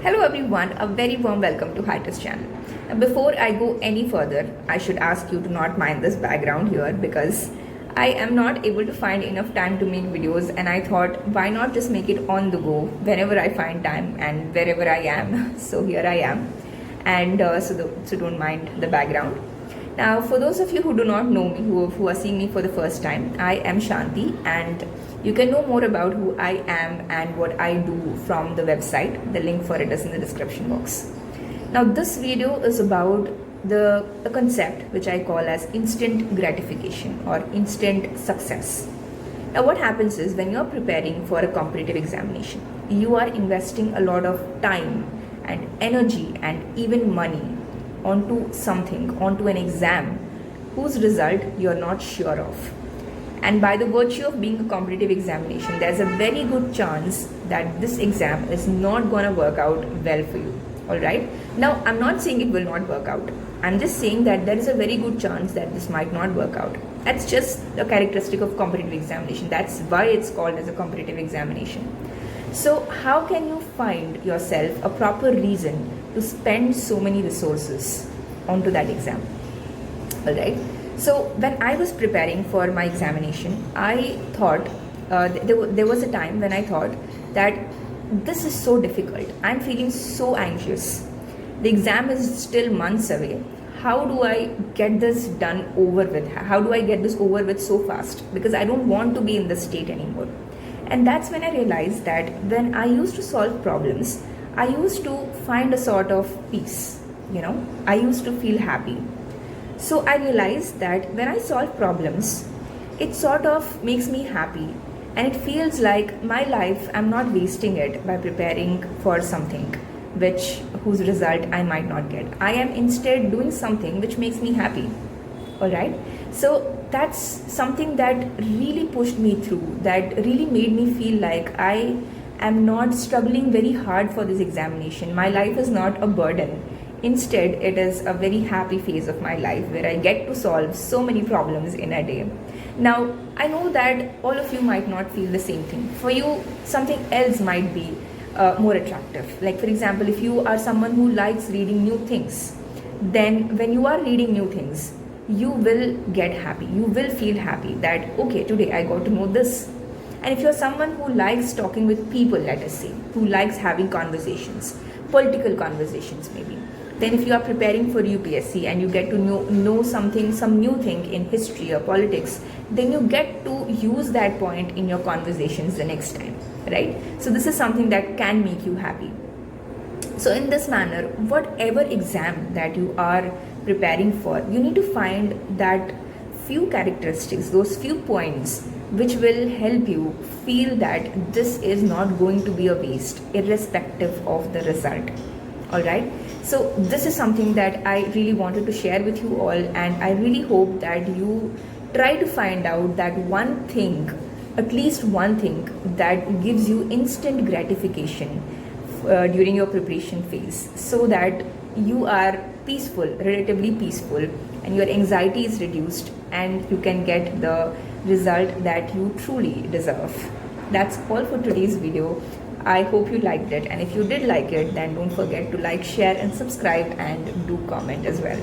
Hello everyone, a very warm welcome to Hiatuz channel. Now, before I go any further, I should ask you to not mind this background here because I am not able to find enough time to make videos, and I thought why not just make it on the go whenever I find time and wherever I am. So here I am, and so don't mind the background. Now, for those of you who do not know me, who are seeing me for the first time, I am Shanti, and you can know more about who I am and what I do from the website. The link for it is in the description box. Now, this video is about the concept which I call as instant gratification or instant success. Now, what happens is when you're preparing for a competitive examination, you are investing a lot of time and energy and even money onto an exam whose result you're not sure of. And by the virtue of being a competitive examination, there's a very good chance that this exam is not going to work out well for you. Alright? Now, I'm not saying it will not work out. I'm just saying that there is a very good chance that this might not work out. That's just a characteristic of competitive examination. That's why it's called as a competitive examination. So, how can you find yourself a proper reason to spend so many resources onto that exam? Alright? So when I was preparing for my examination, I thought, there was a time when I thought that this is so difficult. I'm feeling so anxious. The exam is still months away. How do I get this done over with? How do I get this over with so fast? Because I don't want to be in this state anymore. And that's when I realized that when I used to solve problems, I used to find a sort of peace, I used to feel happy. So I realized that when I solve problems, it sort of makes me happy, and it feels like my life, I'm not wasting it by preparing for something whose result I might not get. I am instead doing something which makes me happy. Alright? So that's something that really pushed me through, that really made me feel like I am not struggling very hard for this examination. My life is not a burden. Instead, it is a very happy phase of my life where I get to solve so many problems in a day. Now, I know that all of you might not feel the same thing. For you, something else might be more attractive. Like, for example, if you are someone who likes reading new things, then when you are reading new things, you will get happy. You will feel happy that, okay, today I got to know this. And if you're someone who likes talking with people, let us say, who likes having conversations, political conversations maybe, then if you are preparing for UPSC and you get to know something, some new thing in history or politics, then you get to use that point in your conversations the next time, right? So this is something that can make you happy. So in this manner, whatever exam that you are preparing for, you need to find that few characteristics, those few points which will help you feel that this is not going to be a waste, irrespective of the result. Alright, so this is something that I really wanted to share with you all, and I really hope that you try to find out that one thing, at least one thing that gives you instant gratification during your preparation phase, so that you are peaceful, relatively peaceful, and your anxiety is reduced and you can get the result that you truly deserve. That's all for today's video. I hope you liked it, and if you did like it, then don't forget to like, share and subscribe, and do comment as well.